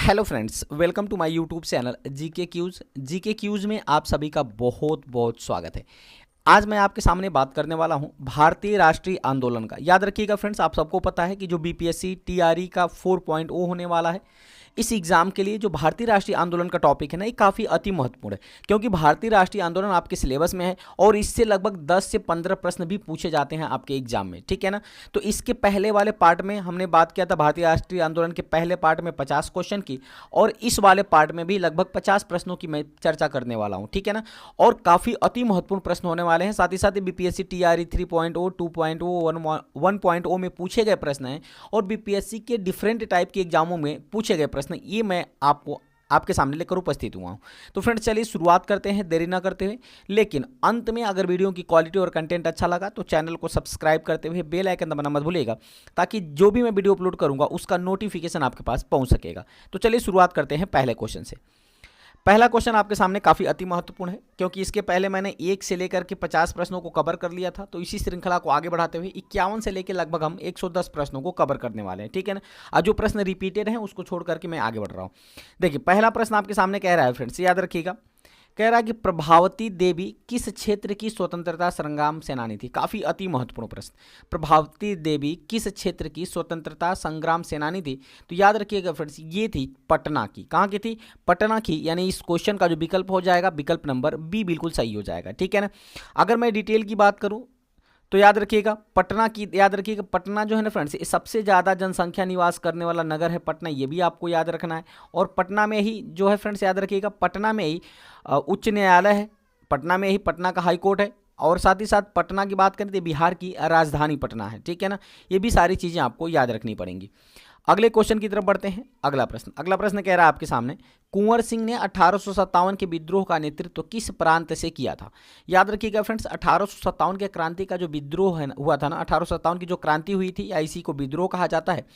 Hello friends, welcome to my YouTube channel GK quiz में आप सभी का बहुत बहुत स्वागत है। आज मैं आपके सामने बात करने वाला हूं भारतीय राष्ट्रीय आंदोलन का। याद रखिएगा फ्रेंड्स, आप सबको पता है कि जो बीपीएससी टीआरई का 4.0 होने वाला है, इस एग्जाम के लिए जो भारतीय राष्ट्रीय आंदोलन का टॉपिक है ना, ये काफ़ी अति महत्वपूर्ण है, क्योंकि भारतीय राष्ट्रीय आंदोलन आपके सिलेबस में है और इससे लगभग 10 से 15 प्रश्न भी पूछे जाते हैं आपके एग्जाम में। ठीक है ना। तो इसके पहले वाले पार्ट में हमने बात किया था भारतीय राष्ट्रीय आंदोलन के पहले पार्ट में 50 क्वेश्चन की, और इस वाले पार्ट में भी लगभग 50 प्रश्नों की मैं चर्चा करने वाला हूँ। ठीक है ना। और काफ़ी अति महत्वपूर्ण प्रश्न होने वाले हैं। साथ ही साथ बीपीएससी टीआरई 3.0, 2.0, 1.0 में पूछे गए प्रश्न हैं और बीपीएससी के डिफरेंट टाइप के एग्जामों में पूछे गए प्रश्न, ये मैं आपको आपके सामने लेकर उपस्थित हुआ हूं। तो फ्रेंड्स, चलिए शुरुआत करते हैं देरी ना करते हुए। लेकिन अंत में अगर वीडियो की क्वालिटी और कंटेंट अच्छा लगा तो चैनल को सब्सक्राइब करते हुए बेल आइकन दबाना मत भूलिएगा, ताकि जो भी मैं वीडियो अपलोड करूंगा उसका नोटिफिकेशन आपके पास पहुंच सकेगा। तो चलिए शुरुआत करते हैं पहले क्वेश्चन से। पहला क्वेश्चन आपके सामने काफ़ी अति महत्वपूर्ण है, क्योंकि इसके पहले मैंने 1 से लेकर के 50 प्रश्नों को कवर कर लिया था। तो इसी श्रृंखला को आगे बढ़ाते हुए 51 से लेकर लगभग हम 110 प्रश्नों को कवर करने वाले हैं। ठीक है ना। और जो प्रश्न रिपीटेड हैं उसको छोड़ करके मैं आगे बढ़ रहा हूँ। देखिए, पहला प्रश्न आपके सामने कह रहा है फ्रेंड्स, याद रखिएगा, कह रहा है कि प्रभावती देवी किस क्षेत्र की स्वतंत्रता संग्राम सेनानी थी। काफ़ी अति महत्वपूर्ण प्रश्न। प्रभावती देवी किस क्षेत्र की स्वतंत्रता संग्राम सेनानी थी? तो याद रखिएगा फ्रेंड्स, ये थी पटना की। कहाँ की थी? पटना की। यानी इस क्वेश्चन का जो विकल्प हो जाएगा, विकल्प नंबर बी बिल्कुल सही हो जाएगा। ठीक है ना। अगर मैं डिटेल की बात करूँ तो याद रखिएगा पटना की, याद रखिएगा पटना जो है ना फ्रेंड्स, ये सबसे ज़्यादा जनसंख्या निवास करने वाला नगर है पटना, ये भी आपको याद रखना है। और पटना में ही जो है फ्रेंड्स, याद रखिएगा पटना में ही उच्च न्यायालय है, पटना में ही पटना का हाई कोर्ट है, और साथ ही साथ पटना की बात करें तो बिहार की राजधानी पटना है। ठीक है ना। ये भी सारी चीज़ें आपको याद रखनी पड़ेंगी। अगले क्वेश्चन की तरफ बढ़ते हैं। अगला प्रश्न कह रहा है आपके सामने, कुंवर सिंह ने 1857 के विद्रोह का नेतृत्व किस प्रांत से किया था? याद रखिएगा फ्रेंड्स, 1857 के क्रांति का जो विद्रोह है हुआ था ना, 1857 की जो क्रांति हुई थी, या इसी को विद्रोह कहा जाता है,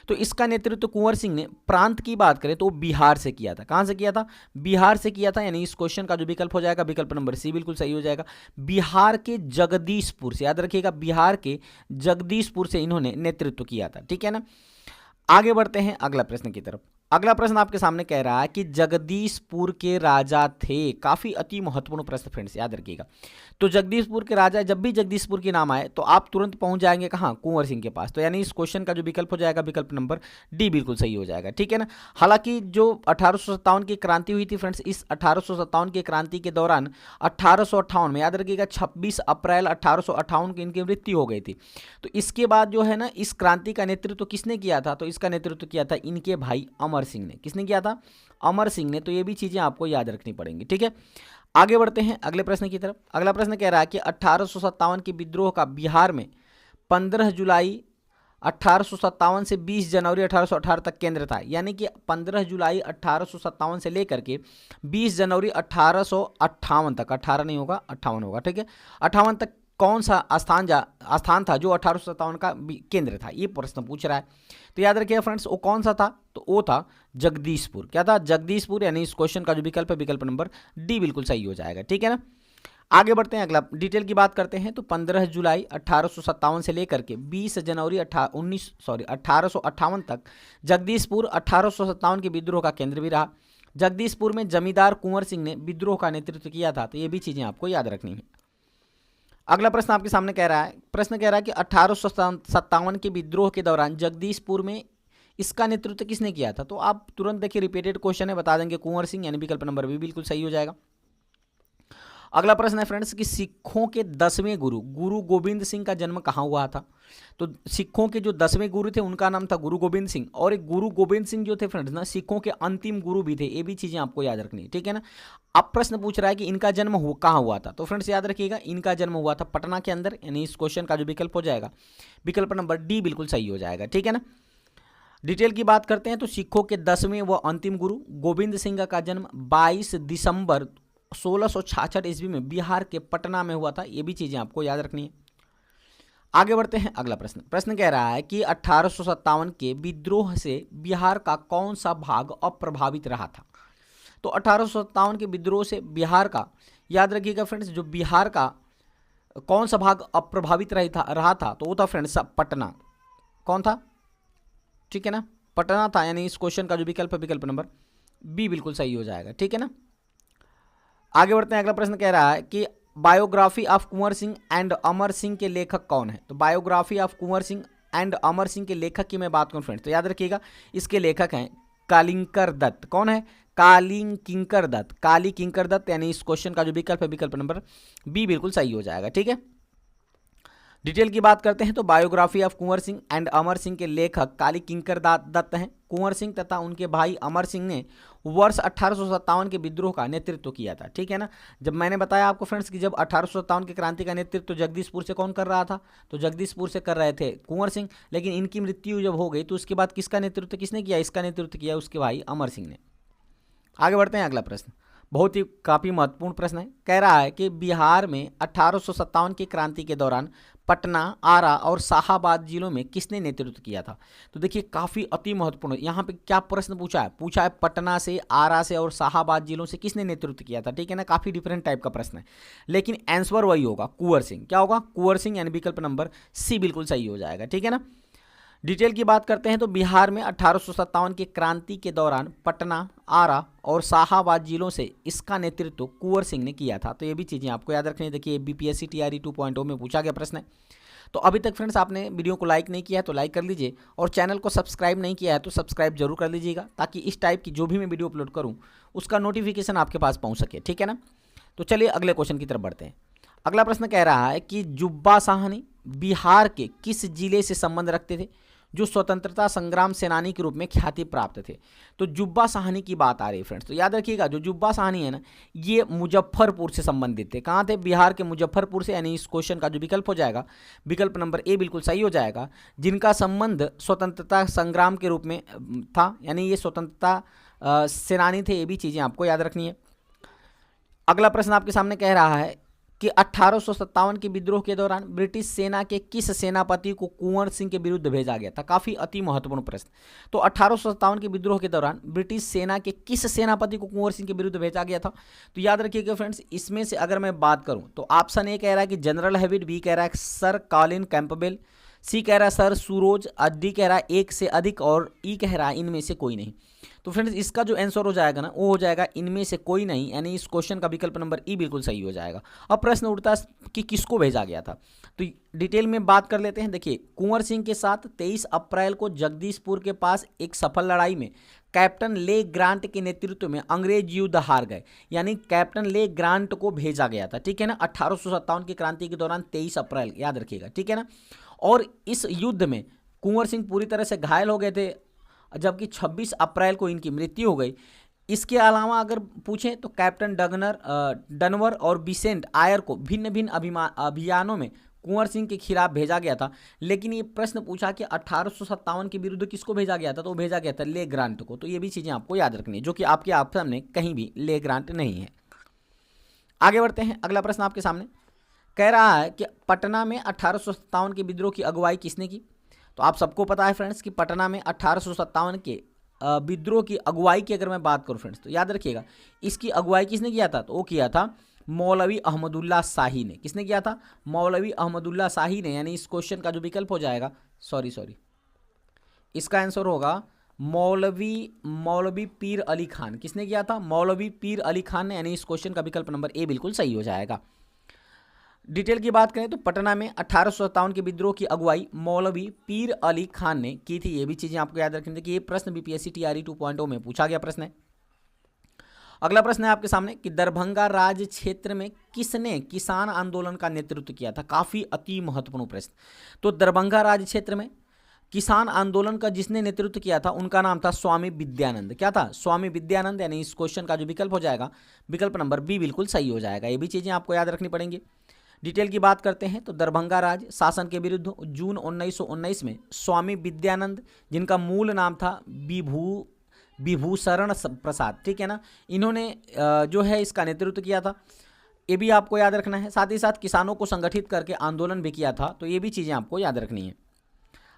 तो इसका नेतृत्व कुंवर सिंह ने, प्रांत की बात करें तो बिहार से किया था। कहाँ से किया था? बिहार से किया था। यानी इस क्वेश्चन का जो विकल्प हो जाएगा, विकल्प नंबर सी बिल्कुल सही हो जाएगा। बिहार के जगदीशपुर से, याद रखिएगा बिहार के जगदीशपुर से इन्होंने नेतृत्व किया था। ठीक है ना। आगे बढ़ते हैं अगला प्रश्न की तरफ। अगला प्रश्न आपके सामने कह रहा है कि जगदीशपुर के राजा थे। काफी अति महत्वपूर्ण प्रश्न फ्रेंड्स, याद रखिएगा। तो जगदीशपुर के राजा, जब भी जगदीशपुर के नाम आए तो आप तुरंत पहुंच जाएंगे कहां? कुंवर सिंह के पास। तो यानी इस क्वेश्चन का जो विकल्प हो जाएगा, विकल्प नंबर डी बिल्कुल सही हो जाएगा। ठीक है ना। हालांकि जो 1857 की क्रांति हुई थी फ्रेंड्स, इस 1857 की क्रांति के दौरान 1858 में, याद रखिएगा 26 अप्रैल 1858 की इनकी मृत्यु हो गई थी। तो इसके बाद जो है ना, इस क्रांति का नेतृत्व किसने किया था? तो इसका नेतृत्व किया था इनके भाई अमर सिंह ने। किसने किया था? अमर सिंह ने। तो ये भी चीजें आपको याद रखनी पड़ेंगी। ठीक है। आगे बढ़ते हैं अगले प्रश्न की तरफ। अगला प्रश्न कह रहा है कि 1857 के विद्रोह का बिहार में 15 जुलाई 1857 से 20 जनवरी 1818 तक केंद्र था। यानी कि 15 जुलाई 1857 से लेकर के 20 जनवरी 1858 तक, 18 नहीं होगा 58 होगा। ठीक है। 58 तक कौन सा स्थान था जो 1857 का केंद्र था? ये प्रश्न पूछ रहा है। तो याद रखिएगा फ्रेंड्स, वो कौन सा था? तो वो था जगदीशपुर। क्या था? जगदीशपुर। यानी इस क्वेश्चन का जो विकल्प है, विकल्प नंबर डी बिल्कुल सही हो जाएगा। ठीक है ना। आगे बढ़ते हैं, अगला डिटेल की बात करते हैं। तो 15 जुलाई 1857 से लेकर के 20 जनवरी 1858 तक जगदीशपुर 1857 के विद्रोह का केंद्र भी रहा। जगदीशपुर में जमींदार कुंवर सिंह ने विद्रोह का नेतृत्व किया था। तो ये भी चीजें आपको याद रखनी है। अगला प्रश्न आपके सामने कह रहा है, प्रश्न कह रहा है कि 1857 के विद्रोह के दौरान जगदीशपुर में इसका नेतृत्व किसने किया था? तो आप तुरंत देखिए, रिपीटेड क्वेश्चन है, बता देंगे कुंवर सिंह। यानी विकल्प नंबर भी बिल्कुल सही हो जाएगा। अगला प्रश्न है फ्रेंड्स कि सिखों के 10वें गुरु गुरु गोविंद सिंह का जन्म कहाँ हुआ था? तो सिखों के जो 10वें गुरु थे उनका नाम था गुरु गोविंद सिंह। और एक गुरु गोविंद सिंह जो थे फ्रेंड्स ना, सिखों के अंतिम गुरु भी थे। ये भी चीजें आपको याद रखनी है। ठीक है ना। अब प्रश्न पूछ रहा है कि इनका जन्म कहाँ हुआ था? तो फ्रेंड्स याद रखिएगा, इनका जन्म हुआ था पटना के अंदर। यानी इस क्वेश्चन का जो विकल्प हो जाएगा, विकल्प नंबर डी बिल्कुल सही हो जाएगा। ठीक है ना। डिटेल की बात करते हैं। तो सिखों के 10वें व अंतिम गुरु गोविंद सिंह का जन्म 22 दिसंबर 1666 ईस्वी में बिहार के पटना में हुआ था। ये भी चीजें आपको याद रखनी है। आगे बढ़ते हैं अगला प्रश्न कह रहा है कि 1857 के विद्रोह से बिहार का कौन सा भाग अप्रभावित रहा था? तो 1857 के विद्रोह से बिहार का, याद रखिएगा फ्रेंड्स, जो बिहार का कौन सा भाग अप्रभावित रहा था? तो वो था फ्रेंड्स पटना। कौन था? ठीक है ना, पटना था, यानी इस क्वेश्चन का जो विकल्प है विकल्प नंबर बी बिल्कुल सही हो जाएगा। ठीक है ना। आगे बढ़ते हैं। अगला प्रश्न कह रहा है कि biography of Kunwar Singh and Amar Singh के लेखक कौन है। तो biography of Kunwar Singh and Amar Singh के लेखक की मैं बात करूं फ्रेंड्स, तो याद रखिएगा इसके लेखक हैं कालिंकर दत्त। कौन है? कालिंग किंकर दत्त, काली किंकर दत्त, यानी इस क्वेश्चन का जो विकल्प है विकल्प नंबर बी बिल्कुल सही हो जाएगा। ठीक है। डिटेल की बात करते हैं तो biography of Kunwar Singh and Amar Singh के लेखक काली किंकर दत्त हैं। कुंवर सिंह तथा उनके भाई अमर सिंह ने वर्ष 1857 के विद्रोह का नेतृत्व किया था। ठीक है ना। जब मैंने बताया आपको फ्रेंड्स कि जब 1857 की क्रांति का नेतृत्व जगदीशपुर से कौन कर रहा था, तो जगदीशपुर से कर रहे थे कुंवर सिंह, लेकिन इनकी मृत्यु जब हो गई तो उसके बाद किसका नेतृत्व किसने किया? इसका नेतृत्व किया उसके भाई अमर सिंह ने। आगे बढ़ते हैं। अगला प्रश्न बहुत ही काफ़ी महत्वपूर्ण प्रश्न है। कह रहा है कि बिहार में 1857 की क्रांति के दौरान पटना, आरा और शाहाबाद जिलों में किसने नेतृत्व किया था। तो देखिए काफ़ी अति महत्वपूर्ण यहाँ पे क्या प्रश्न पूछा है, पूछा है पटना से, आरा से और शाहाबाद जिलों से किसने नेतृत्व किया था। ठीक है ना। काफ़ी डिफरेंट टाइप का प्रश्न है, लेकिन आंसर वही होगा, कुंवर सिंह। क्या होगा? कुंवर सिंह, यानी विकल्प नंबर सी बिल्कुल सही हो जाएगा। ठीक है ना। डिटेल की बात करते हैं तो बिहार में 1857 की क्रांति के दौरान पटना, आरा और शाहाबाद जिलों से इसका नेतृत्व कुंवर सिंह ने किया था। तो ये भी चीज़ें आपको याद रखनी है। देखिए बीपीएससी टीआरई 2.0 में पूछा गया प्रश्न है। तो अभी तक फ्रेंड्स आपने वीडियो को लाइक नहीं किया है तो लाइक कर लीजिए, और चैनल को सब्सक्राइब नहीं किया है तो सब्सक्राइब जरूर कर लीजिएगा, ताकि इस टाइप की जो भी मैं वीडियो अपलोड करूँ उसका नोटिफिकेशन आपके पास पहुँच सके। ठीक है ना। तो चलिए अगले क्वेश्चन की तरफ बढ़ते हैं। अगला प्रश्न कह रहा है कि जुब्बा साहनी बिहार के किस जिले से संबंध रखते थे जो स्वतंत्रता संग्राम सेनानी के रूप में ख्याति प्राप्त थे। तो जुब्बा साहनी की बात आ रही है फ्रेंड्स। तो याद रखिएगा जो जुब्बा साहनी है ना, ये मुजफ्फरपुर से संबंधित थे। कहाँ थे? बिहार के मुजफ्फरपुर से, यानी इस क्वेश्चन का जो विकल्प हो जाएगा विकल्प नंबर ए बिल्कुल सही हो जाएगा, जिनका संबंध स्वतंत्रता संग्राम के रूप में था, यानी ये स्वतंत्रता सेनानी थे। ये भी चीज़ें आपको याद रखनी है। अगला प्रश्न आपके सामने कह रहा है कि 1857 के विद्रोह के दौरान ब्रिटिश सेना के किस सेनापति को कुंवर सिंह के विरुद्ध भेजा गया था। काफ़ी अति महत्वपूर्ण प्रश्न। तो 1857 के विद्रोह के दौरान ब्रिटिश सेना के किस सेनापति को कुंवर सिंह के विरुद्ध भेजा गया था। तो याद रखिएगा फ्रेंड्स, इसमें से अगर मैं बात करूं तो ऑप्शन ए कह रहा है कि जनरल हैविट, बी कह रहा है सर कॉलिन कैंपबेल, सी कह रहा है सर सूरोज, डी कह रहा है एक से अधिक, और ई कह रहा है इनमें से कोई नहीं। तो फ्रेंड्स इसका जो आंसर हो जाएगा ना वो हो जाएगा इनमें से कोई नहीं, यानी इस क्वेश्चन का विकल्प नंबर ई बिल्कुल सही हो जाएगा। अब प्रश्न उठता है कि किसको भेजा गया था। तो डिटेल में बात कर लेते हैं। देखिए कुंवर सिंह के साथ 23 अप्रैल को जगदीशपुर के पास एक सफल लड़ाई में कैप्टन ले ग्रांट के नेतृत्व में अंग्रेज युद्ध हार गए, यानी कैप्टन ले ग्रांट को भेजा गया था। ठीक है ना। 1857 की क्रांति के दौरान 23 अप्रैल याद रखिएगा। ठीक है ना। और इस युद्ध में कुंवर सिंह पूरी तरह से घायल हो गए थे, जबकि 26 अप्रैल को इनकी मृत्यु हो गई। इसके अलावा अगर पूछें तो कैप्टन डनवर और बिसेंट आयर को भिन्न भिन्न अभियानों में कुंवर सिंह के खिलाफ भेजा गया था। लेकिन ये प्रश्न पूछा कि 1857 के विरुद्ध किसको भेजा गया था, तो भेजा गया था ले ग्रांट को। तो ये भी चीज़ें आपको याद रखनी है, जो कि आपके ऑप्शन में कहीं भी ले ग्रांट नहीं है। आगे बढ़ते हैं। अगला प्रश्न आपके सामने कह रहा है कि पटना में 1857 के विद्रोह की अगुवाई किसने की। तो आप सबको पता है फ्रेंड्स कि पटना में 1857 के विद्रोह की अगुवाई की अगर मैं बात करूं फ्रेंड्स, तो याद रखिएगा इसकी अगुवाई किसने किया था, तो वो किया था मौलवी अहमदुल्ला शाही ने। किसने किया था? मौलवी अहमदुल्ला शाही ने, यानी इस क्वेश्चन का जो विकल्प हो जाएगा सॉरी इसका आंसर होगा मौलवी पीर अली खान। किसने किया था? मौलवी पीर अली खान ने, यानी इस क्वेश्चन का विकल्प नंबर ए बिल्कुल सही हो जाएगा। डिटेल की बात करें तो पटना में 1857 के विद्रोह की अगुवाई मौलवी पीर अली खान ने की थी। ये भी चीजें आपको याद रखनी थी कि ये प्रश्न बीपीएससी टीआरई 2.0 में पूछा गया प्रश्न है। अगला प्रश्न है आपके सामने कि दरभंगा राज्य क्षेत्र में किसने किसान आंदोलन का नेतृत्व किया था। काफी अति महत्वपूर्ण प्रश्न। तो दरभंगा राज्य क्षेत्र में किसान आंदोलन का जिसने नेतृत्व किया था उनका नाम था स्वामी विद्यानंद। क्या था? स्वामी विद्यानंद, यानी इस क्वेश्चन का जो विकल्प हो जाएगा विकल्प नंबर बी बिल्कुल सही हो जाएगा। ये भी चीजें आपको याद रखनी पड़ेंगी। डिटेल की बात करते हैं तो दरभंगा राज शासन के विरुद्ध जून 1919 में स्वामी विद्यानंद, जिनका मूल नाम था विभूषण प्रसाद, ठीक है ना, इन्होंने जो है इसका नेतृत्व किया था। ये भी आपको याद रखना है। साथ ही साथ किसानों को संगठित करके आंदोलन भी किया था। तो ये भी चीज़ें आपको याद रखनी है।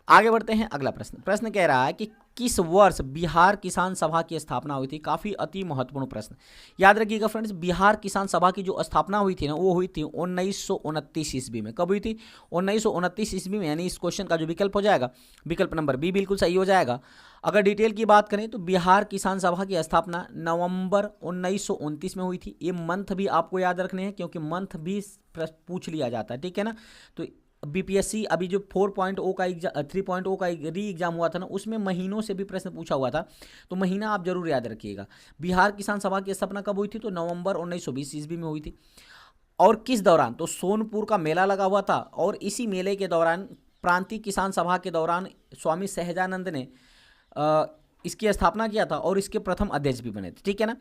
आगे बढ़ते हैं। अगला प्रश्न कह रहा है कि किस वर्ष बिहार किसान सभा की स्थापना हुई थी? काफ़ी अति महत्वपूर्ण प्रश्न। याद रखिएगा फ्रेंड्स, बिहार किसान सभा की जो स्थापना हुई थी ना, वो हुई थी 1929 ईस्वी में। कब हुई थी? 1929 ईस्वी में। यानी इस क्वेश्चन का जो विकल्प हो जाएगा, विकल्प नंबर बी बिल्कुल सही हो जाएगा। अगर डिटेल की बात करें तो बिहार किसान सभा की स्थापना नवंबर 1929 में हुई थी। ये मंथ भी आपको याद रखने हैं, क्योंकि मंथ भी पूछ लिया जाता है, ठीक है ना। तो बीपीएससी अभी जो 4.0 का एग्जाम 3.0 का री एग्जाम हुआ था ना, उसमें महीनों से भी प्रश्न पूछा हुआ था, तो महीना आप जरूर याद रखिएगा। बिहार किसान सभा की स्थापना कब हुई थी? तो नवंबर 1920 ईस्वी में हुई थी। और किस दौरान? तो सोनपुर का मेला लगा हुआ था, और इसी मेले के दौरान प्रांतीय किसान सभा के दौरान स्वामी सहजानंद ने इसकी स्थापना किया था, और इसके प्रथम अध्यक्ष भी बने थे, ठीक है ना।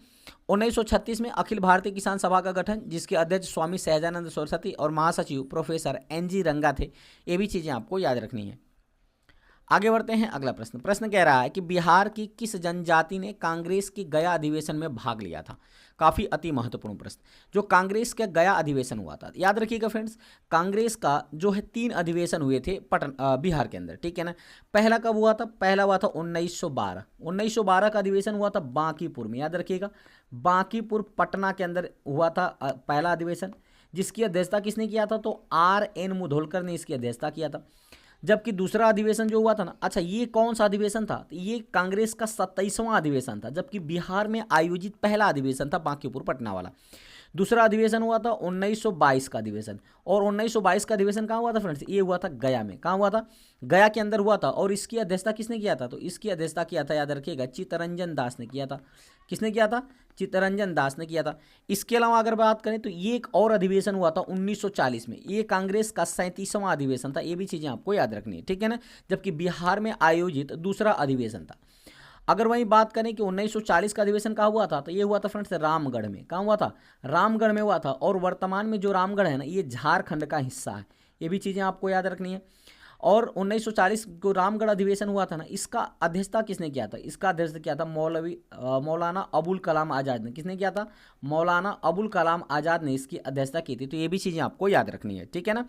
1936 में अखिल भारतीय किसान सभा का गठन, जिसके अध्यक्ष स्वामी सहजानंद सरस्वती और महासचिव प्रोफेसर NG रंगा थे। ये भी चीज़ें आपको याद रखनी है। आगे बढ़ते हैं, अगला प्रश्न। प्रश्न कह रहा है कि बिहार की किस जनजाति ने कांग्रेस के गया अधिवेशन में भाग लिया था? काफ़ी अति महत्वपूर्ण प्रश्न। जो कांग्रेस का गया अधिवेशन हुआ था, याद रखिएगा फ्रेंड्स, कांग्रेस का जो है 3 अधिवेशन हुए थे बिहार के अंदर, ठीक है ना। पहला कब हुआ था? पहला हुआ था 1912 का अधिवेशन हुआ था बांकीपुर में, याद रखिएगा। बांकीपुर पटना के अंदर हुआ था पहला अधिवेशन, जिसकी अध्यक्षता किसने किया था? तो RN मुधोलकर ने इसकी अध्यक्षता किया था। जबकि दूसरा अधिवेशन जो हुआ था ना, अच्छा ये कौन सा अधिवेशन था? तो ये कांग्रेस का 27वां अधिवेशन था, जबकि बिहार में आयोजित पहला अधिवेशन था बांकीपुर पटना वाला। दूसरा अधिवेशन हुआ था 1922 का अधिवेशन, और 1922 का अधिवेशन कहाँ हुआ था फ्रेंड्स? ये हुआ था गया में। कहाँ हुआ था? गया के अंदर हुआ था, और इसकी अध्यक्षता किसने किया था? तो इसकी अध्यक्षता किया था, याद रखिएगा, चित्तरंजन दास ने किया था। किसने किया था? चित्तरंजन दास ने किया था। इसके अलावा अगर बात करें तो ये एक और अधिवेशन हुआ था 1940 में, ये कांग्रेस का 37वां अधिवेशन था। ये भी चीज़ें आपको याद रखनी है, ठीक है ना। जबकि बिहार में आयोजित दूसरा अधिवेशन था। अगर वहीं बात करें कि 1940 का अधिवेशन कहाँ हुआ था, तो ये हुआ था फ्रेंड्स रामगढ़ में। कहाँ हुआ था? रामगढ़ में हुआ था। और वर्तमान में जो रामगढ़ है ना, ये झारखंड का हिस्सा है। ये भी चीज़ें आपको याद रखनी है। और 1940 को रामगढ़ अधिवेशन हुआ था ना, इसका अध्यक्षता किसने किया था? इसका अध्यक्षता किया था मौलाना अबुल कलाम आज़ाद ने। किसने किया था? मौलाना अबुल कलाम आज़ाद ने इसकी अध्यक्षता की थी। तो ये भी चीज़ें आपको याद रखनी है, ठीक है ना,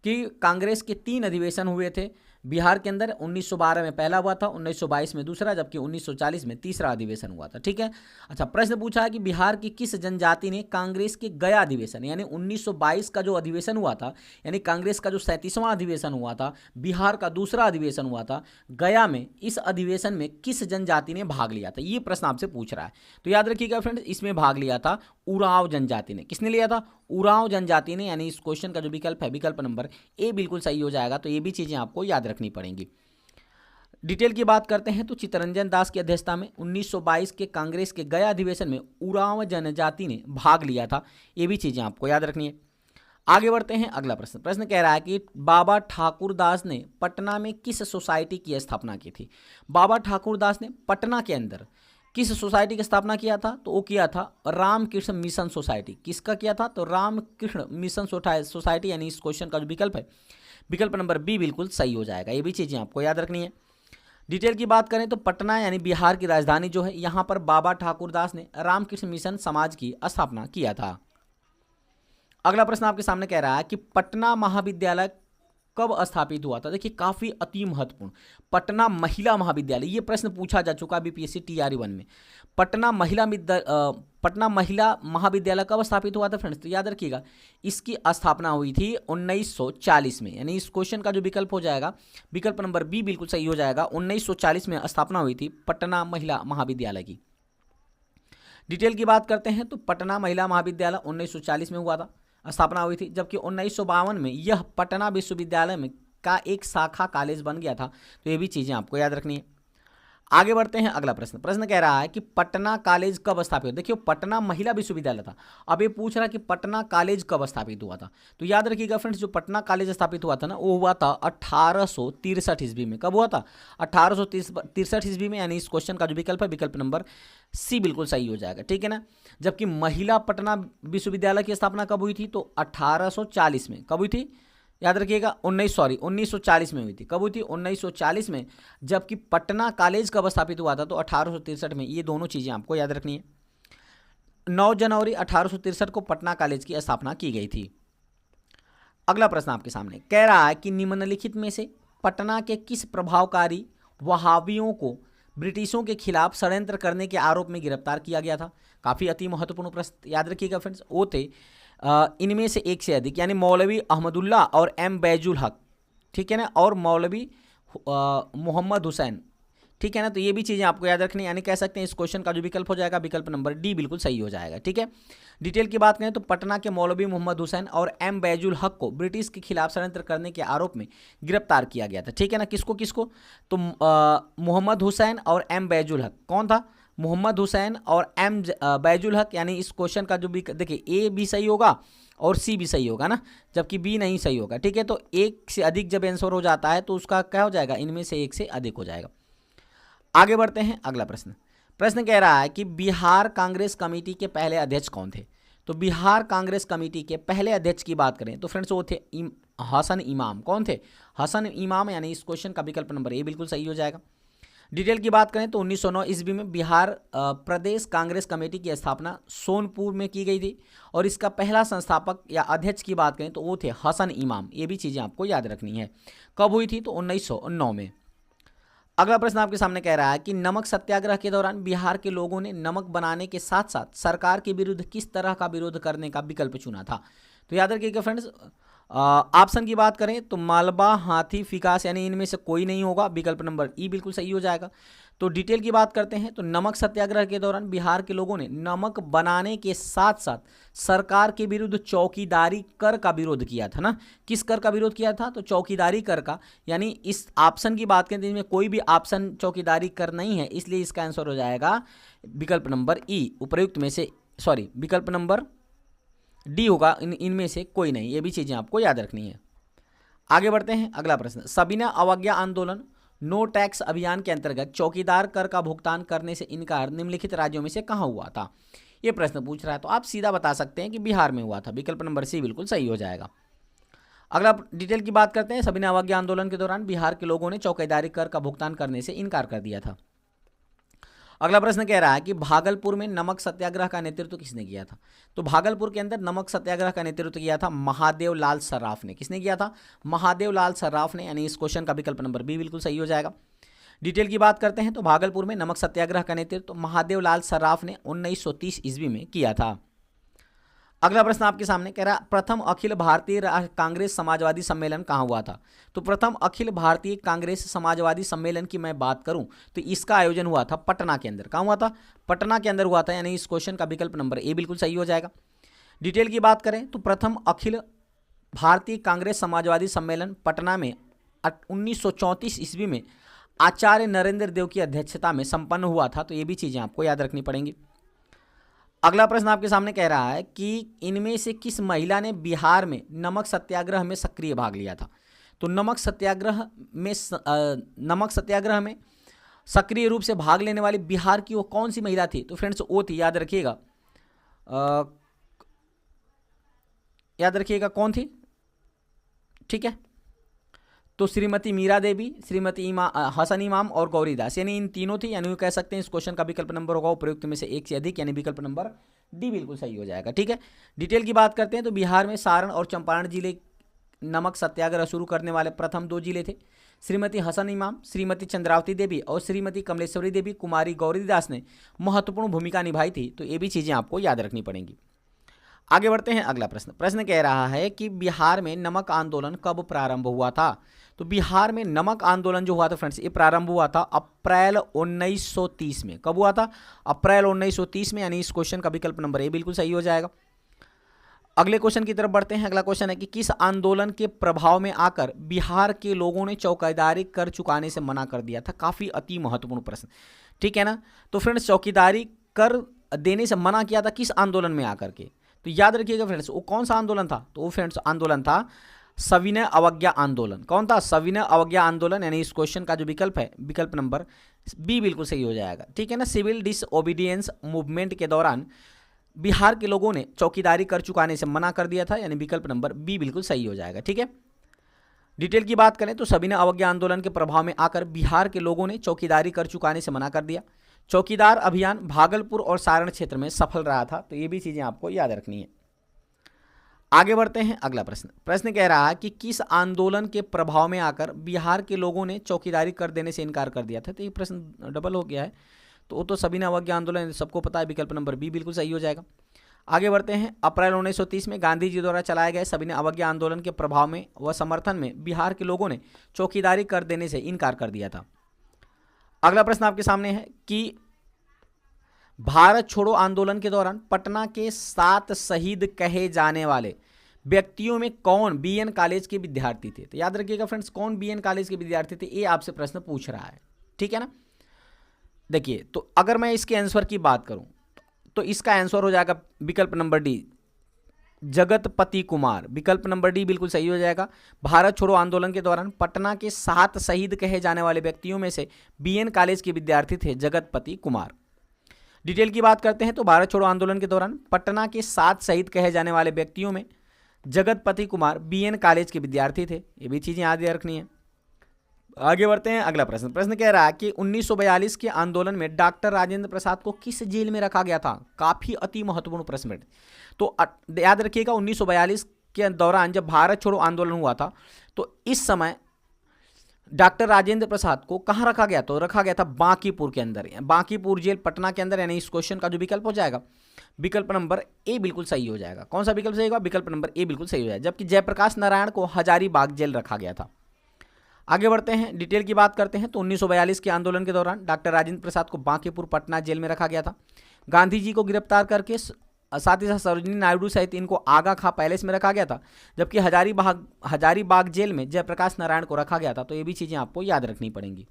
कि कांग्रेस के 3 अधिवेशन हुए थे बिहार के अंदर। 1912 में पहला हुआ था, 1922 में दूसरा, जबकि 1940 में तीसरा अधिवेशन हुआ था, ठीक है। अच्छा, प्रश्न पूछा है कि बिहार की किस जनजाति ने कांग्रेस के गया अधिवेशन, यानी 1922 का जो अधिवेशन हुआ था, यानी कांग्रेस का जो 37वां अधिवेशन हुआ था, बिहार का दूसरा अधिवेशन हुआ था गया में, इस अधिवेशन में किस जनजाति ने भाग लिया था? ये प्रश्न आपसे पूछ रहा है। तो याद रखिएगा फ्रेंड्स, इसमें भाग लिया था उरांव जनजाति ने। किसने लिया था? उरांव जनजाति ने। यानी इस क्वेश्चन का जो विकल्प है, विकल्प नंबर ए बिल्कुल सही हो जाएगा। तो ये भी चीज़ें आपको याद रखनी पड़ेंगी। डिटेल की बात करते हैं तो चित्तरंजन दास की अध्यक्षता में 1922 के कांग्रेस के गया अधिवेशन में उरांव जनजाति ने भाग लिया था। ये भी चीज़ें आपको याद रखनी है। आगे बढ़ते हैं, अगला प्रश्न। प्रश्न कह रहा है कि बाबा ठाकुर दास ने पटना में किस सोसाइटी की स्थापना की थी? बाबा ठाकुर दास ने पटना के अंदर किस सोसाइटी की स्थापना किया था? तो वो किया था रामकृष्ण मिशन सोसाइटी। किसका किया था? तो रामकृष्ण मिशन सोसाइटी। यानी इस क्वेश्चन का जो विकल्प है, विकल्प नंबर बी बिल्कुल सही हो जाएगा। ये भी चीज़ें आपको याद रखनी है। डिटेल की बात करें तो पटना यानी बिहार की राजधानी जो है, यहाँ पर बाबा ठाकुर दास ने रामकृष्ण मिशन समाज की स्थापना किया था। अगला प्रश्न आपके सामने कह रहा है कि पटना महाविद्यालय कब स्थापित हुआ था? देखिए काफ़ी अति महत्वपूर्ण, पटना महिला महाविद्यालय। ये प्रश्न पूछा जा चुका है बीपीएससी TRE 1 में। पटना महिला महाविद्यालय कब स्थापित हुआ था फ्रेंड्स? तो याद रखिएगा, इसकी स्थापना हुई थी 1940 में। यानी इस क्वेश्चन का जो विकल्प हो जाएगा, विकल्प नंबर बी बिल्कुल सही हो जाएगा। 1940 में स्थापना हुई थी पटना महिला महाविद्यालय की। डिटेल की बात करते हैं तो पटना महिला महाविद्यालय 1940 में हुआ था, स्थापना हुई थी। जबकि 1952 में यह पटना विश्वविद्यालय में का एक शाखा कॉलेज बन गया था। तो ये भी चीज़ें आपको याद रखनी है। आगे बढ़ते हैं, अगला प्रश्न। प्रश्न कह रहा है कि पटना कॉलेज कब स्थापित हुआ? देखिए पटना महिला विश्वविद्यालय था, अब ये पूछ रहा है कि पटना कॉलेज कब स्थापित हुआ था। तो याद रखिएगा फ्रेंड्स, जो पटना कॉलेज स्थापित हुआ था ना, वो हुआ था 1863 ईस्वी में। कब हुआ था? 1863 ईस्वी में। यानी इस क्वेश्चन का जो विकल्प है, विकल्प नंबर सी बिल्कुल सही हो जाएगा, ठीक है ना। जबकि महिला पटना विश्वविद्यालय की स्थापना कब हुई थी? तो 1840 में। कब हुई थी? याद रखिएगा 1940 में हुई थी। कब हुई थी? 1940 में। जबकि पटना कॉलेज कब स्थापित हुआ था? तो 1863 में। ये दोनों चीज़ें आपको याद रखनी है। 9 जनवरी 1863 को पटना कॉलेज की स्थापना की गई थी। अगला प्रश्न आपके सामने कह रहा है कि निम्नलिखित में से पटना के किस प्रभावकारी वहाबियों को ब्रिटिशों के खिलाफ षड्यंत्र करने के आरोप में गिरफ्तार किया गया था? काफ़ी अति महत्वपूर्ण प्रश्न, याद रखिएगा फ्रेंड्स। वो थे इनमें से एक से अधिक, यानी मौलवी अहमदुल्ला और एम बैजुल हक, ठीक है ना, और मौलवी मोहम्मद हुसैन, ठीक है ना। तो ये भी चीज़ें आपको याद रखनी, यानी कह सकते हैं इस क्वेश्चन का जो विकल्प हो जाएगा विकल्प नंबर डी बिल्कुल सही हो जाएगा, ठीक है। डिटेल की बात करें तो पटना के मौलवी मोहम्मद हुसैन और एम बैजुल हक को ब्रिटिश के खिलाफ षड्यंत्र करने के आरोप में गिरफ्तार किया गया था, ठीक है ना। किसको किसको? तो मोहम्मद हुसैन और एम बैजुल हक। कौन था? मोहम्मद हुसैन और एम बैजुल हक। यानी इस क्वेश्चन का जो भी देखिए ए भी सही होगा और सी भी सही होगा ना, जबकि बी नहीं सही होगा, ठीक है। तो एक से अधिक जब आंसर हो जाता है तो उसका क्या हो जाएगा? इनमें से एक से अधिक हो जाएगा। आगे बढ़ते हैं, अगला प्रश्न। प्रश्न कह रहा है कि बिहार कांग्रेस कमेटी के पहले अध्यक्ष कौन थे? तो बिहार कांग्रेस कमेटी के पहले अध्यक्ष की बात करें तो फ्रेंड्स वो थे हसन इमाम। कौन थे? हसन इमाम, यानी इस क्वेश्चन का विकल्प नंबर ए बिल्कुल सही हो जाएगा। डिटेल की बात करें तो 1909 ईस्वी में बिहार प्रदेश कांग्रेस कमेटी की स्थापना सोनपुर में की गई थी और इसका पहला संस्थापक या अध्यक्ष की बात करें तो वो थे हसन इमाम। ये भी चीज़ें आपको याद रखनी है। कब हुई थी? तो 1909 में। अगला प्रश्न आपके सामने कह रहा है कि नमक सत्याग्रह के दौरान बिहार के लोगों ने नमक बनाने के साथ साथ सरकार के विरुद्ध किस तरह का विरोध करने का विकल्प चुना था? तो याद रखिएगा फ्रेंड्स, ऑप्शन की बात करें तो मालवा, हाथी, फिकास, यानी इनमें से कोई नहीं होगा। विकल्प नंबर ई बिल्कुल सही हो जाएगा। तो डिटेल की बात करते हैं तो नमक सत्याग्रह के दौरान बिहार के लोगों ने नमक बनाने के साथ साथ सरकार के विरुद्ध चौकीदारी कर का विरोध किया था ना। किस कर का विरोध किया था? तो चौकीदारी कर का। यानी इस ऑप्शन की बात करें तो इसमें कोई भी ऑप्शन चौकीदारी कर नहीं है, इसलिए इसका आंसर हो जाएगा विकल्प नंबर ई। उपयुक्त में से विकल्प नंबर डी होगा, इनमें से कोई नहीं। ये भी चीज़ें आपको याद रखनी है। आगे बढ़ते हैं, अगला प्रश्न। सविनय अवज्ञा आंदोलन नो टैक्स अभियान के अंतर्गत चौकीदार कर का भुगतान करने से इनकार निम्नलिखित राज्यों में से कहाँ हुआ था? ये प्रश्न पूछ रहा है तो आप सीधा बता सकते हैं कि बिहार में हुआ था। विकल्प नंबर सी बिल्कुल सही हो जाएगा। अगला डिटेल की बात करते हैं। सविनय अवज्ञा आंदोलन के दौरान बिहार के लोगों ने चौकीदारी कर का भुगतान करने से इनकार कर दिया था। अगला प्रश्न कह रहा है कि भागलपुर में नमक सत्याग्रह का नेतृत्व किसने किया था? तो भागलपुर के अंदर नमक सत्याग्रह का नेतृत्व किया था महादेव लाल सर्राफ ने। किसने किया था? महादेव लाल सर्राफ ने, यानी इस क्वेश्चन का विकल्प नंबर बी बिल्कुल सही हो जाएगा। डिटेल की बात करते हैं तो भागलपुर में नमक सत्याग्रह का नेतृत्व महादेव लाल सर्राफ ने 1930 ईस्वी में किया था। अगला प्रश्न आपके सामने कह रहा है प्रथम अखिल भारतीय कांग्रेस समाजवादी सम्मेलन कहाँ हुआ था? तो प्रथम अखिल भारतीय कांग्रेस समाजवादी सम्मेलन की मैं बात करूं तो इसका आयोजन हुआ था पटना के अंदर। कहाँ हुआ था? पटना के अंदर हुआ था, यानी इस क्वेश्चन का विकल्प नंबर ए बिल्कुल सही हो जाएगा। डिटेल की बात करें तो प्रथम अखिल भारतीय कांग्रेस समाजवादी सम्मेलन पटना में 1934 ईस्वी में आचार्य नरेंद्र देव की अध्यक्षता में संपन्न हुआ था। तो ये भी चीज़ें आपको याद रखनी पड़ेंगी। अगला प्रश्न आपके सामने कह रहा है कि इनमें से किस महिला ने बिहार में नमक सत्याग्रह में सक्रिय भाग लिया था? तो नमक सत्याग्रह में सक्रिय रूप से भाग लेने वाली बिहार की वो कौन सी महिला थी? तो फ्रेंड्स वो थी, याद रखिएगा कौन थी, ठीक है। तो श्रीमती मीरा देवी, श्रीमती हसन इमाम और गौरीदास, यानी इन तीनों थी। यानी कह सकते हैं इस क्वेश्चन का विकल्प नंबर होगा उपयुक्त में से एक से अधिक, यानी विकल्प नंबर डी बिल्कुल सही हो जाएगा, ठीक है। डिटेल की बात करते हैं तो बिहार में सारण और चंपारण जिले नमक सत्याग्रह शुरू करने वाले प्रथम 2 जिले थे। श्रीमती हसन इमाम, श्रीमती चंद्रावती देवी और श्रीमती कमलेश्वरी देवी कुमारी गौरीदास ने महत्वपूर्ण भूमिका निभाई थी। तो ये भी चीज़ें आपको याद रखनी पड़ेंगी। आगे बढ़ते हैं, अगला प्रश्न कह रहा है कि बिहार में नमक आंदोलन कब प्रारंभ हुआ था? तो बिहार में नमक आंदोलन जो हुआ था फ्रेंड्स, ये प्रारंभ हुआ था अप्रैल 1930 में। कब हुआ था? अप्रैल 1930 में, यानी इस क्वेश्चन का विकल्प नंबर ए बिल्कुल सही हो जाएगा। अगले क्वेश्चन की तरफ बढ़ते हैं। अगला क्वेश्चन है कि किस आंदोलन के प्रभाव में आकर बिहार के लोगों ने चौकीदारी कर चुकाने से मना कर दिया था? काफ़ी अति महत्वपूर्ण प्रश्न, ठीक है ना। तो फ्रेंड्स चौकीदारी कर देने से मना किया था किस आंदोलन में आकर के? तो याद रखिएगा फ्रेंड्स, वो कौन सा आंदोलन था? तो वो फ्रेंड्स आंदोलन था सविनय अवज्ञा आंदोलन। कौन था? सविनय अवज्ञा आंदोलन, यानी इस क्वेश्चन का जो विकल्प है विकल्प नंबर बी बिल्कुल सही हो जाएगा, ठीक है ना। सिविल डिसओबीडियंस मूवमेंट के दौरान बिहार के लोगों ने चौकीदारी कर चुकाने से मना कर दिया था, यानी विकल्प नंबर बी बिल्कुल सही हो जाएगा, ठीक है। डिटेल की बात करें तो सविनय अवज्ञा आंदोलन के प्रभाव में आकर बिहार के लोगों ने चौकीदारी कर चुकाने से मना कर दिया। चौकीदार अभियान भागलपुर और सारण क्षेत्र में सफल रहा था। तो ये भी चीज़ें आपको याद रखनी है। आगे बढ़ते हैं अगला प्रश्न। प्रश्न कह रहा है कि किस आंदोलन के प्रभाव में आकर बिहार के लोगों ने चौकीदारी कर देने से इनकार कर दिया था। तो ये प्रश्न डबल हो गया है, तो वो तो सविनय अवज्ञा आंदोलन सबको पता है, विकल्प नंबर बी बिल्कुल सही हो जाएगा। आगे बढ़ते हैं। अप्रैल 1930 में गांधी जी द्वारा चलाए गए सविनय अवज्ञा आंदोलन के प्रभाव में व समर्थन में बिहार के लोगों ने चौकीदारी कर देने से इनकार कर दिया था। अगला प्रश्न आपके सामने है कि भारत छोड़ो आंदोलन के दौरान पटना के 7 शहीद कहे जाने वाले व्यक्तियों में कौन बीएन कॉलेज के विद्यार्थी थे। तो याद रखिएगा फ्रेंड्स, कौन बीएन कॉलेज के विद्यार्थी थे, ये आपसे प्रश्न पूछ रहा है, ठीक है ना। देखिए, तो अगर मैं इसके आंसर की बात करूं तो इसका आंसर हो जाएगा विकल्प नंबर डी, जगतपति कुमार। विकल्प नंबर डी बिल्कुल सही हो जाएगा। भारत छोड़ो आंदोलन के दौरान पटना के 7 शहीद कहे जाने वाले व्यक्तियों में से बीएन कॉलेज के विद्यार्थी थे जगतपति कुमार। डिटेल की बात करते हैं तो भारत छोड़ो आंदोलन के दौरान पटना के 7 शहीद कहे जाने वाले व्यक्तियों में जगतपति कुमार बीएन कॉलेज के विद्यार्थी थे। ये भी चीजें याद रखनी है। आगे बढ़ते हैं अगला प्रश्न। प्रश्न कह रहा है कि 1942 के आंदोलन में डॉक्टर राजेंद्र प्रसाद को किस जेल में रखा गया था। काफी अति महत्वपूर्ण प्रश्न। तो याद रखिएगा 1942 के दौरान जब भारत छोड़ो आंदोलन हुआ था तो इस समय डॉक्टर राजेंद्र प्रसाद को कहां रखा गया, तो रखा गया था बांकीपुर के अंदर, बांकीपुर जेल पटना के अंदर। यानी इस क्वेश्चन का जो विकल्प हो जाएगा विकल्प नंबर ए बिल्कुल सही हो जाएगा। कौन सा विकल्प सही होगा, विकल्प नंबर ए बिल्कुल सही हो जाएगा। जबकि जयप्रकाश नारायण को हजारीबाग जेल रखा गया था। आगे बढ़ते हैं, डिटेल की बात करते हैं तो 1942 के आंदोलन के दौरान डॉक्टर राजेंद्र प्रसाद को बांकीपुर पटना जेल में रखा गया था। गांधी जी को गिरफ्तार करके साथ ही साथ सरोजिनी नायडू सहित इनको आगा खां पैलेस में रखा गया था। जबकि हजारीबाग जेल में जयप्रकाश नारायण को रखा गया था। तो ये भी चीजें आपको याद रखनी पड़ेंगी।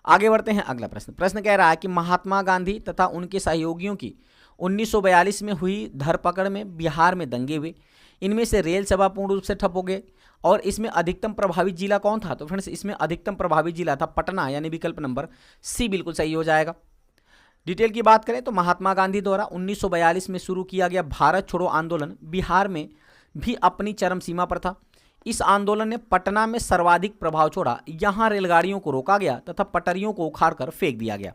आगे बढ़ते हैं अगला प्रश्न। प्रश्न कह रहा है कि महात्मा गांधी तथा उनके सहयोगियों की 1942 में हुई धरपकड़ में बिहार में दंगे हुए। इनमें से रेल सेवा पूर्ण रूप से ठप हो गए और इसमें अधिकतम प्रभावित जिला कौन था। तो फ्रेंड्स, इसमें अधिकतम प्रभावित जिला था पटना, यानी विकल्प नंबर सी बिल्कुल सही हो जाएगा। डिटेल की बात करें तो महात्मा गांधी द्वारा 1942 में शुरू किया गया भारत छोड़ो आंदोलन बिहार में भी अपनी चरम सीमा पर था। इस आंदोलन ने पटना में सर्वाधिक प्रभाव छोड़ा। यहां रेलगाड़ियों को रोका गया तथा पटरियों को उखाड़कर फेंक दिया गया।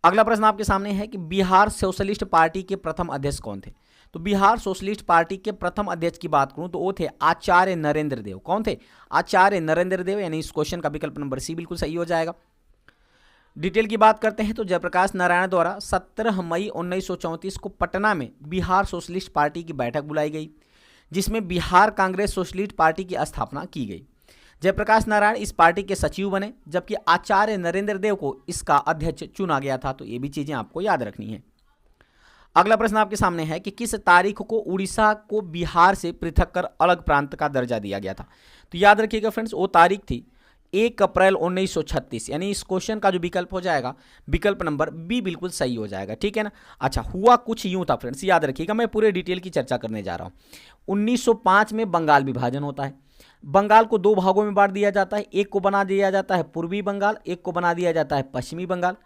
अगला प्रश्न आपके सामने है कि बिहार सोशलिस्ट पार्टी के प्रथम अध्यक्ष कौन थे। तो बिहार सोशलिस्ट पार्टी के प्रथम अध्यक्ष की बात करूं तो वो थे आचार्य नरेंद्र देव। कौन थे, आचार्य नरेंद्र देव। यानी इस क्वेश्चन का विकल्प नंबर सी बिल्कुल सही हो जाएगा। डिटेल की बात करते हैं तो जयप्रकाश नारायण द्वारा 17 मई 1934 को पटना में बिहार सोशलिस्ट पार्टी की बैठक बुलाई गई, जिसमें बिहार कांग्रेस सोशलिस्ट पार्टी की स्थापना की गई। जयप्रकाश नारायण इस पार्टी के सचिव बने, जबकि आचार्य नरेंद्र देव को इसका अध्यक्ष चुना गया था। तो ये भी चीजें आपको याद रखनी है। अगला प्रश्न आपके सामने है कि किस तारीख को उड़ीसा को बिहार से पृथक कर अलग प्रांत का दर्जा दिया गया था। तो याद रखिएगा फ्रेंड्स, वो तारीख थी 1 अप्रैल 1936। यानी इस क्वेश्चन का जो विकल्प हो जाएगा विकल्प नंबर बी बिल्कुल सही हो जाएगा, ठीक है ना। अच्छा, हुआ कुछ यूं था फ्रेंड्स, याद रखिएगा, मैं पूरे डिटेल की चर्चा करने जा रहा हूं। 1905 में बंगाल विभाजन होता है। बंगाल को 2 भागों में बांट दिया जाता है। एक को बना दिया जाता है पूर्वी बंगाल, एक को बना दिया जाता है पश्चिमी बंगाल।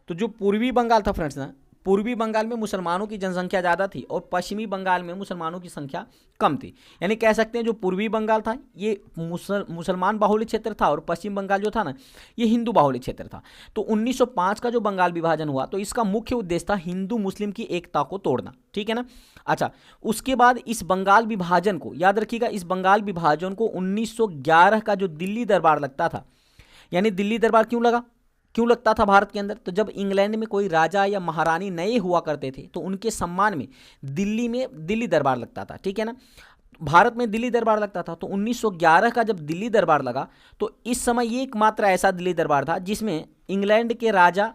तो जो पूर्वी बंगाल था फ्रेंड्स ना, पूर्वी बंगाल में मुसलमानों की जनसंख्या ज़्यादा थी और पश्चिमी बंगाल में मुसलमानों की संख्या कम थी। यानी कह सकते हैं जो पूर्वी बंगाल था ये मुसलमान बाहुल्य क्षेत्र था और पश्चिम बंगाल जो था ना ये हिंदू बाहुल्य क्षेत्र था। तो 1905 का जो बंगाल विभाजन हुआ तो इसका मुख्य उद्देश्य था हिंदू मुस्लिम की एकता को तोड़ना, ठीक है ना। अच्छा, उसके बाद इस बंगाल विभाजन को याद रखिएगा, इस बंगाल विभाजन को 1911 का जो दिल्ली दरबार लगता था, यानी दिल्ली दरबार क्यों लगता था भारत के अंदर, तो जब इंग्लैंड में कोई राजा या महारानी नए हुआ करते थे तो उनके सम्मान में दिल्ली में दिल्ली दरबार लगता था, ठीक है ना। भारत में दिल्ली दरबार लगता था। तो 1911 का जब दिल्ली दरबार लगा तो इस समय ये एकमात्र ऐसा दिल्ली दरबार था जिसमें इंग्लैंड के राजा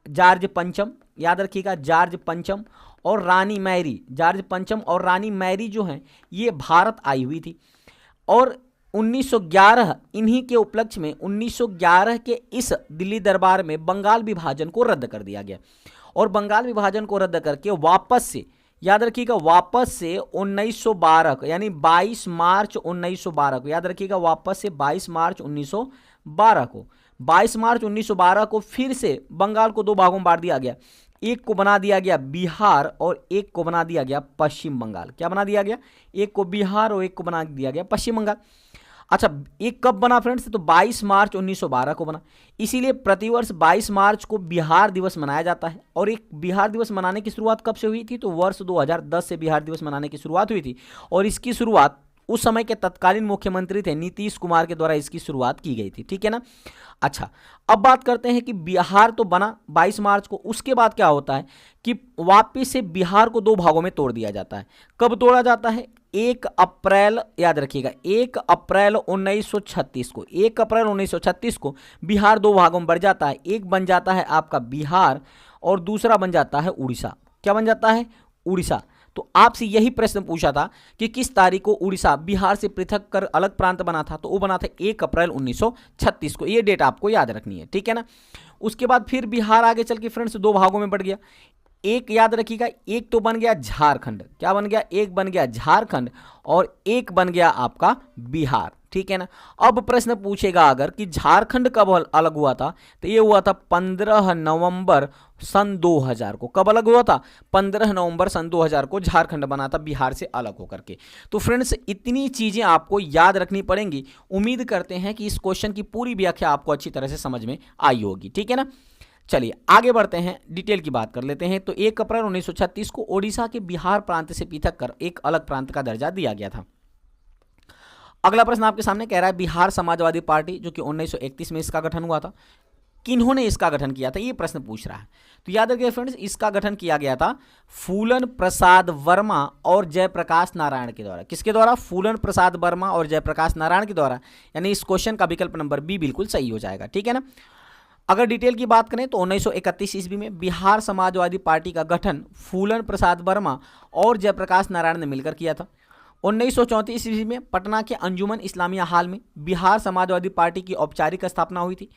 जॉर्ज पंचम, याद रखिएगा जॉर्ज पंचम और रानी मैरी, जॉर्ज पंचम और रानी मैरी जो हैं ये भारत आई हुई थी। और 1911 इन्हीं के उपलक्ष्य में 1911 के इस दिल्ली दरबार में बंगाल विभाजन को रद्द कर दिया गया और बंगाल विभाजन को रद्द करके वापस से, याद रखिएगा, वापस से 1912 को, यानी 22 मार्च 1912 को, याद रखिएगा, वापस से 22 मार्च 1912 को, 22 मार्च 1912 को फिर से बंगाल को 2 भागों में बांट दिया गया। एक को बना दिया गया बिहार और एक को बना दिया गया पश्चिम बंगाल। क्या बना दिया गया, एक को बिहार और एक को बना दिया गया पश्चिम बंगाल। अच्छा, ये कब बना फ्रेंड्स? तो 22 मार्च 1912 को बना। इसीलिए प्रतिवर्ष 22 मार्च को बिहार दिवस मनाया जाता है। और एक बिहार दिवस मनाने की शुरुआत कब से हुई थी? तो वर्ष 2010 से बिहार दिवस मनाने की शुरुआत हुई थी। और इसकी शुरुआत उस समय के तत्कालीन मुख्यमंत्री थे नीतीश कुमार के द्वारा इसकी शुरुआत की गई थी। ठीक है ना। अच्छा, अब बात करते हैं कि बिहार तो बना 22 मार्च को, उसके बाद क्या होता है कि वापिस से बिहार को दो भागों में तोड़ दिया जाता है। कब तोड़ा जाता है? 1 अप्रैल, याद रखिएगा, 1 अप्रैल 1936 को, 1 अप्रैल 1936 को बिहार दो भागों में बढ़ जाता है। एक बन जाता है आपका बिहार और दूसरा बन जाता है उड़ीसा। क्या बन जाता है? उड़ीसा। तो आपसे यही प्रश्न पूछा था कि किस तारीख को उड़ीसा बिहार से पृथक कर अलग प्रांत बना था, तो वो बना था 1 अप्रैल 1936 को। ये डेट आपको याद रखनी है। ठीक है ना। उसके बाद फिर बिहार आगे चल के फ्रेंड्स दो भागों में बढ़ गया। एक याद रखिएगा, एक तो बन गया झारखंड। क्या बन गया? एक बन गया झारखंड और एक बन गया आपका बिहार। ठीक है ना। अब प्रश्न पूछेगा अगर कि झारखंड कब अलग हुआ था, तो ये हुआ था 15 नवंबर सन 2000 को। कब अलग हुआ था? 15 नवंबर सन 2000 को झारखंड बना था बिहार से अलग होकर के। तो फ्रेंड्स, इतनी चीजें आपको याद रखनी पड़ेंगी। उम्मीद करते हैं कि इस क्वेश्चन की पूरी व्याख्या आपको अच्छी तरह से समझ में आई होगी। ठीक है ना। चलिए आगे बढ़ते हैं, डिटेल की बात कर लेते हैं। तो 1 अप्रैल 1936 को ओडिशा के बिहार प्रांत से पृथक कर एक अलग प्रांत का दर्जा दिया गया था। अगला प्रश्न आपके सामने कह रहा है बिहार समाजवादी पार्टी, जो कि 1931 में इसका गठन हुआ था, किन्होंने इसका गठन किया था, ये प्रश्न पूछ रहा है। तो याद रखिए फ्रेंड्स, इसका गठन किया गया था फूलन प्रसाद वर्मा और जयप्रकाश नारायण के द्वारा। किसके द्वारा? फूलन प्रसाद वर्मा और जयप्रकाश नारायण के द्वारा। यानी इस क्वेश्चन का विकल्प नंबर बी बिल्कुल सही हो जाएगा। ठीक है ना। अगर डिटेल की बात करें तो 1931 ईस्वी में बिहार समाजवादी पार्टी का गठन फूलन प्रसाद वर्मा और जयप्रकाश नारायण ने मिलकर किया था। 1934 ईस्वी में पटना के अंजुमन इस्लामिया हाल में बिहार समाजवादी पार्टी की औपचारिक स्थापना हुई थी।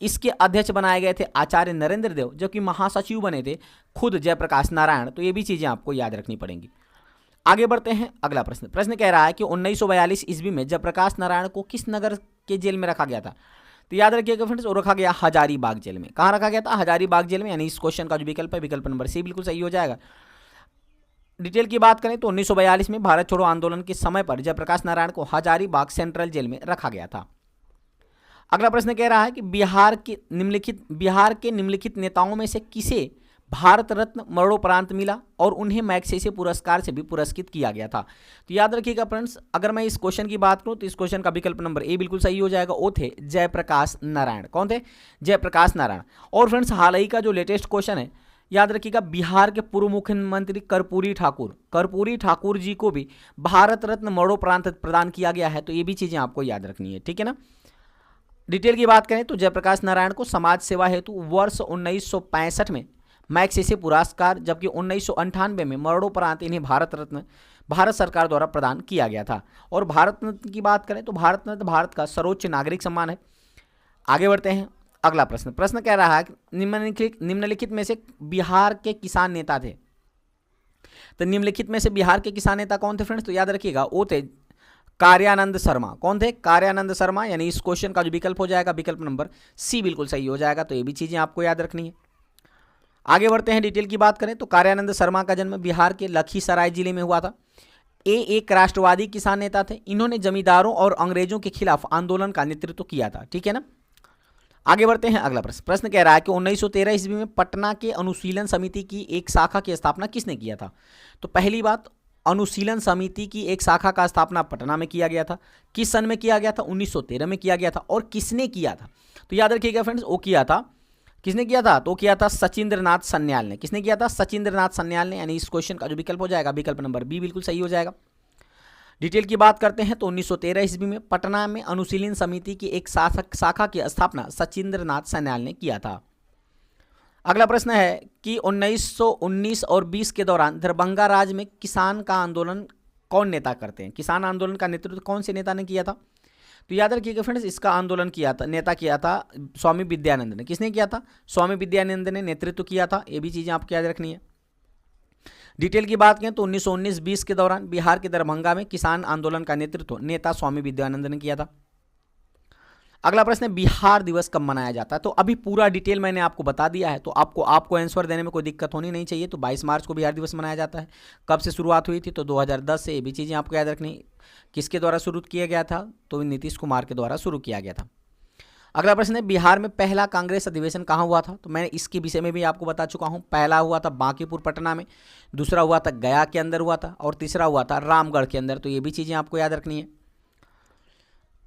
इसके अध्यक्ष बनाए गए थे आचार्य नरेंद्र देव, जबकि महासचिव बने थे खुद जयप्रकाश नारायण। तो ये भी चीज़ें आपको याद रखनी पड़ेंगी। आगे बढ़ते हैं, अगला प्रश्न। प्रश्न कह रहा है कि 1942 ईस्वी में जयप्रकाश नारायण को किस नगर के जेल में रखा गया था? तो याद रखिएगा फ्रेंड्स, वो रखा गया हजारीबाग जेल में। कहाँ रखा गया था? हजारीबाग जेल में। यानी इस क्वेश्चन का जो विकल्प है, विकल्प नंबर सी बिल्कुल सही हो जाएगा। डिटेल की बात करें तो 1942 में भारत छोड़ो आंदोलन के समय पर जयप्रकाश नारायण को हजारीबाग सेंट्रल जेल में रखा गया था। अगला प्रश्न कह रहा है कि बिहार के निम्नलिखित नेताओं में से किसे भारत रत्न मरणोपरांत मिला और उन्हें मैग्सेसे पुरस्कार से भी पुरस्कृत किया गया था? तो याद रखिएगा फ्रेंड्स, अगर मैं इस क्वेश्चन की बात करूं तो इस क्वेश्चन का विकल्प नंबर ए बिल्कुल सही हो जाएगा। वो थे जयप्रकाश नारायण। कौन थे? जयप्रकाश नारायण। और फ्रेंड्स, हाल ही का जो लेटेस्ट क्वेश्चन है, याद रखिएगा, बिहार के पूर्व मुख्यमंत्री कर्पूरी ठाकुर जी को भी भारत रत्न मरणोपरांत प्रदान किया गया है। तो ये भी चीजें आपको याद रखनी है। ठीक है ना। डिटेल की बात करें तो जयप्रकाश नारायण को समाज सेवा हेतु वर्ष 1965 में मैग्सेसे पुरस्कार, जबकि 1998 में मरणोपरांत इन्हें भारत रत्न भारत सरकार द्वारा प्रदान किया गया था। और भारत रत्न की बात करें तो भारत रत्न भारत का सर्वोच्च नागरिक सम्मान है। आगे बढ़ते हैं, अगला प्रश्न कह रहा है निम्नलिखित में से बिहार के किसान नेता थे। तो निम्नलिखित में से बिहार के किसान नेता कौन थे फ्रेंड्स? तो याद रखिएगा, वो थे कार्यानंद शर्मा। कौन थे? कार्यानंद शर्मा। यानी इस क्वेश्चन का जो विकल्प हो जाएगा, विकल्प नंबर सी बिल्कुल सही हो जाएगा। तो ये भी चीजें आपको याद रखनी है। आगे बढ़ते हैं, डिटेल की बात करें तो कार्यानंद शर्मा का जन्म बिहार के लखीसराय जिले में हुआ था। ये एक राष्ट्रवादी किसान नेता थे। इन्होंने जमींदारों और अंग्रेजों के खिलाफ आंदोलन का नेतृत्व किया था। ठीक है ना। आगे बढ़ते हैं, अगला प्रश्न कह रहा है कि 1913 ईस्वी में पटना के अनुशीलन समिति की एक शाखा की स्थापना किसने किया था? तो पहली बात, अनुशीलन समिति की एक शाखा का स्थापना पटना में किया गया था। किस सन में किया गया था? 1913 में किया गया था। और किसने किया था? तो याद रखिएगा फ्रेंड्स, वो किया था, किसने किया था? तो किया था सचिंद्रनाथ सन्याल ने। किसने किया था? सचिंद्रनाथ सन्याल ने। यानी इस क्वेश्चन का जो विकल्प हो जाएगा, विकल्प नंबर बी बिल्कुल सही हो जाएगा। डिटेल की बात करते हैं तो 1913 ईस्वी में पटना में अनुशीलन समिति की एक शाखा की स्थापना सचिंद्रनाथ सन्याल ने किया था। अगला प्रश्न है कि 1919 और 20 के दौरान दरभंगा राज्य में किसान का आंदोलन कौन नेता करते हैं? किसान आंदोलन का नेतृत्व कौन से नेता ने किया था? तो याद रखिएगा फ्रेंड्स, इसका आंदोलन नेता किया था स्वामी विद्यानंद ने। किसने किया था? स्वामी विद्यानंद ने नेतृत्व किया था। ये भी चीजें आपको याद रखनी है। डिटेल की बात करें तो 1919-20 के दौरान बिहार के दरभंगा में किसान आंदोलन का नेतृत्व नेता स्वामी विद्यानंद ने किया था। अगला प्रश्न है बिहार दिवस कब मनाया जाता है। तो अभी पूरा डिटेल मैंने आपको बता दिया है, तो आपको आंसर देने में कोई दिक्कत होनी नहीं चाहिए। तो 22 मार्च को बिहार दिवस मनाया जाता है। कब से शुरुआत हुई थी, तो 2010 से। ये भी चीज़ें आपको याद रखनी। किसके द्वारा शुरू किया गया था, तो नीतीश कुमार के द्वारा शुरू किया गया था। अगला प्रश्न है बिहार में पहला कांग्रेस अधिवेशन कहाँ हुआ था। तो मैंने इसके विषय में भी आपको बता चुका हूँ। पहला हुआ था बांकीपुर पटना में, दूसरा हुआ था गया के अंदर हुआ था, और तीसरा हुआ था रामगढ़ के अंदर। तो ये भी चीज़ें आपको याद रखनी है।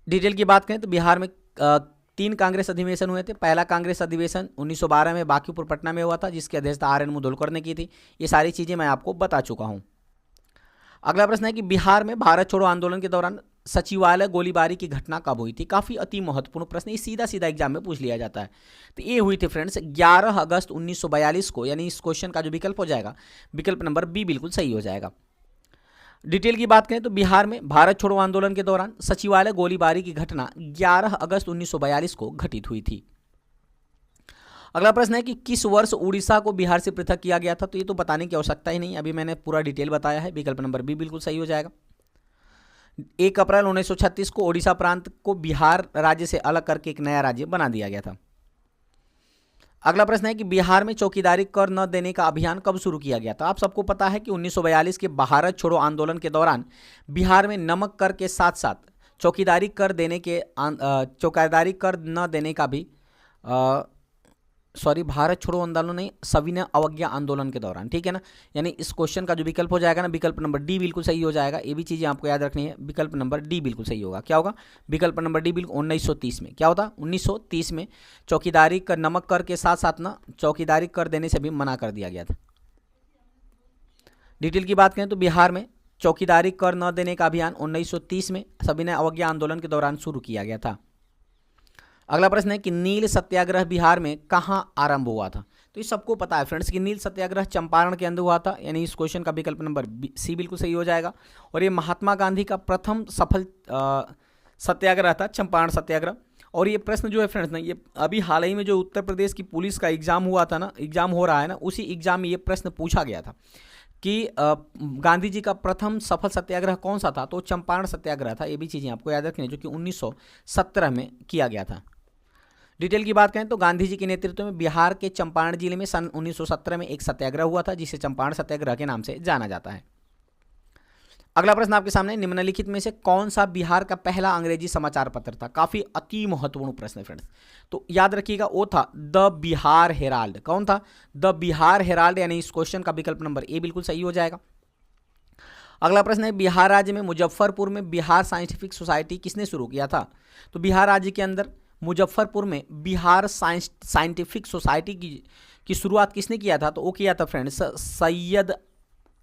डिटेल की बात करें तो बिहार में 3 कांग्रेस अधिवेशन हुए थे। पहला कांग्रेस अधिवेशन 1912 में बांकीपुर पटना में हुआ था, जिसकी अध्यक्षता आर.एन. मुदोलकर ने की थी। ये सारी चीज़ें मैं आपको बता चुका हूँ। अगला प्रश्न है कि बिहार में भारत छोड़ो आंदोलन के दौरान सचिवालय गोलीबारी की घटना कब हुई थी। काफ़ी अति महत्वपूर्ण प्रश्न, ये सीधा सीधा एग्जाम में पूछ लिया जाता है। तो ये हुई थी फ्रेंड्स 11 अगस्त 1942 को, यानी इस क्वेश्चन का जो विकल्प हो जाएगा, विकल्प नंबर बी बिल्कुल सही हो जाएगा। डिटेल की बात करें तो बिहार में भारत छोड़ो आंदोलन के दौरान सचिवालय गोलीबारी की घटना 11 अगस्त 1942 को घटित हुई थी। अगला प्रश्न है कि किस वर्ष उड़ीसा को बिहार से पृथक किया गया था। तो ये तो बताने की आवश्यकता ही नहीं, अभी मैंने पूरा डिटेल बताया है। विकल्प नंबर बी बिल्कुल सही हो जाएगा। 1 अप्रैल 1936 को ओडिशा प्रांत को बिहार राज्य से अलग करके एक नया राज्य बना दिया गया था। अगला प्रश्न है कि बिहार में चौकीदारी कर न देने का अभियान कब शुरू किया गया था। आप सबको पता है कि 1942 के भारत छोड़ो आंदोलन के दौरान बिहार में नमक कर के साथ साथ चौकीदारी कर न देने का भी भारत छोड़ो आंदोलन नहीं, सविनय अवज्ञा आंदोलन के दौरान, ठीक है ना। यानी इस क्वेश्चन का जो विकल्प हो जाएगा ना, विकल्प नंबर डी बिल्कुल सही हो जाएगा। ये भी चीज़ें आपको याद रखनी है। विकल्प नंबर डी बिल्कुल सही होगा। क्या होगा, विकल्प नंबर डी बिल्कुल 1930 में। क्या होता, 1930 में चौकीदारी कर नमक कर के साथ साथ ना चौकीदारी कर देने से भी मना कर दिया गया था। डिटेल की बात करें तो बिहार में चौकीदारी कर न देने का अभियान 1930 में सविनय अवज्ञा आंदोलन के दौरान शुरू किया गया था। अगला प्रश्न है कि नील सत्याग्रह बिहार में कहाँ आरंभ हुआ था। तो ये सबको पता है फ्रेंड्स कि नील सत्याग्रह चंपारण के अंदर हुआ था, यानी इस क्वेश्चन का विकल्प नंबर सी बिल्कुल सही हो जाएगा। और ये महात्मा गांधी का प्रथम सफल सत्याग्रह था, चंपारण सत्याग्रह। और ये प्रश्न जो है फ्रेंड्स ना, ये अभी हाल ही में जो उत्तर प्रदेश की पुलिस का एग्जाम हुआ था ना, एग्जाम हो रहा है ना, उसी एग्जाम में ये प्रश्न पूछा गया था कि गांधी जी का प्रथम सफल सत्याग्रह कौन सा था। तो चंपारण सत्याग्रह था। ये भी चीज़ें आपको याद रखनी है, जो कि 1917 में किया गया था। डिटेल की बात करें तो गांधी जी के नेतृत्व में बिहार के चंपारण जिले में सन 1917 में एक सत्याग्रह हुआ था, जिसे चंपारण सत्याग्रह के नाम से जाना जाता है। अगला प्रश्न आपके सामने, निम्नलिखित में से कौन सा बिहार का पहला अंग्रेजी समाचार पत्र था। काफी अति महत्वपूर्ण प्रश्न है फ्रेंड्स, तो याद रखिएगा वो था द बिहार हेराल्ड। कौन था, द बिहार हेराल्ड, यानी इस क्वेश्चन का विकल्प नंबर ए बिल्कुल सही हो जाएगा। अगला प्रश्न है बिहार राज्य में मुजफ्फरपुर में बिहार साइंटिफिक सोसाइटी किसने शुरू किया था। तो बिहार राज्य के अंदर मुजफ्फरपुर में बिहार साइंटिफिक सोसाइटी की शुरुआत किसने किया था। तो वो किया था फ्रेंड्स सैयद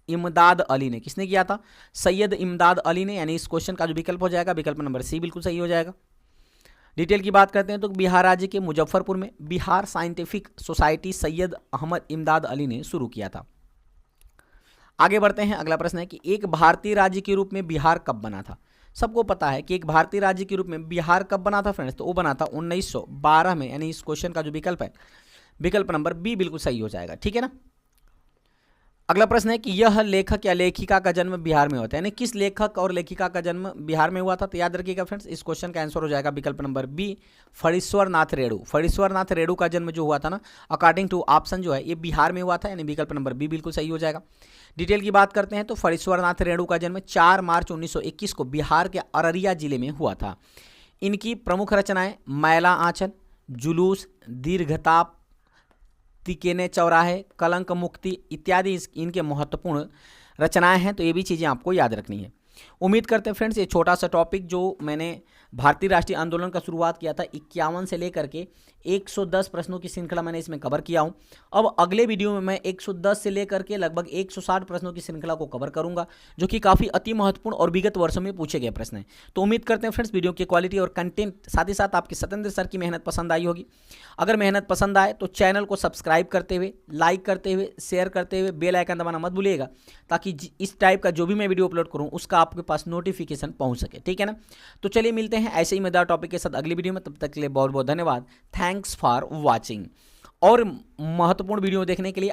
इमदाद अली ने। किसने किया था, सैयद इमदाद अली ने, यानी इस क्वेश्चन का जो विकल्प हो जाएगा, विकल्प नंबर सी बिल्कुल सही हो जाएगा। डिटेल की बात करते हैं तो बिहार राज्य के मुजफ्फरपुर में बिहार साइंटिफिक सोसाइटी सैयद अहमद इमदाद अली ने शुरू किया था। आगे बढ़ते हैं। अगला प्रश्न है कि एक भारतीय राज्य के रूप में बिहार कब बना था। सबको पता है कि एक भारतीय राज्य के रूप में बिहार कब बना था फ्रेंड्स, तो वो बना था 1912 में, यानी इस क्वेश्चन का जो विकल्प है, विकल्प नंबर बी बिल्कुल सही हो जाएगा, ठीक है ना। अगला प्रश्न है कि यह लेखक या लेखिका का जन्म बिहार में होता है, यानी किस लेखक और लेखिका का जन्म बिहार में हुआ था। तो याद रखिएगा फ्रेंड्स, इस क्वेश्चन का आंसर हो जाएगा विकल्प नंबर बी फणीश्वर नाथ रेणु। फणीश्वर नाथ रेणु का जन्म जो हुआ था ना, अकॉर्डिंग टू ऑप्शन जो है ये बिहार में हुआ था, यानी विकल्प नंबर बी बिल्कुल सही हो जाएगा। डिटेल की बात करते हैं तो फणीश्वर नाथ रेणु का जन्म 4 मार्च 1921 को बिहार के अररिया जिले में हुआ था। इनकी प्रमुख रचनाएं मैला आंचल, जुलूस, दीर्घताप, तिकेने चौराहे, कलंक मुक्ति इत्यादि इनके महत्वपूर्ण रचनाएं हैं। तो ये भी चीज़ें आपको याद रखनी है। उम्मीद करते हैं फ्रेंड्स ये छोटा सा टॉपिक जो मैंने भारतीय राष्ट्रीय आंदोलन का शुरुआत किया था 51 से लेकर के 110 प्रश्नों की श्रृंखला मैंने इसमें कवर किया हूं। अब अगले वीडियो में मैं 110 से लेकर के लगभग 160 प्रश्नों की श्रृंखला को कवर करूंगा, जो कि काफ़ी अति महत्वपूर्ण और विगत वर्षों में पूछे गए प्रश्न हैं। तो उम्मीद करते हैं फ्रेंड्स वीडियो की क्वालिटी और कंटेंट साथ ही साथ आपकी सत्येंद्र सर की मेहनत पसंद आई होगी। अगर मेहनत पसंद आए तो चैनल को सब्सक्राइब करते हुए, लाइक करते हुए, शेयर करते हुए बेल आइकन दबाना मत भूलिएगा, ताकि इस टाइप का जो भी मैं वीडियो अपलोड करूँ उसका आपके पास नोटिफिकेशन पहुँच सके, ठीक है ना। तो चलिए मिलते हैं ऐसे ही मजेदार टॉपिक के साथ अगली वीडियो में, तब तक के लिए बहुत बहुत धन्यवाद। Thanks for watching. और महत्वपूर्ण वीडियो देखने के लिए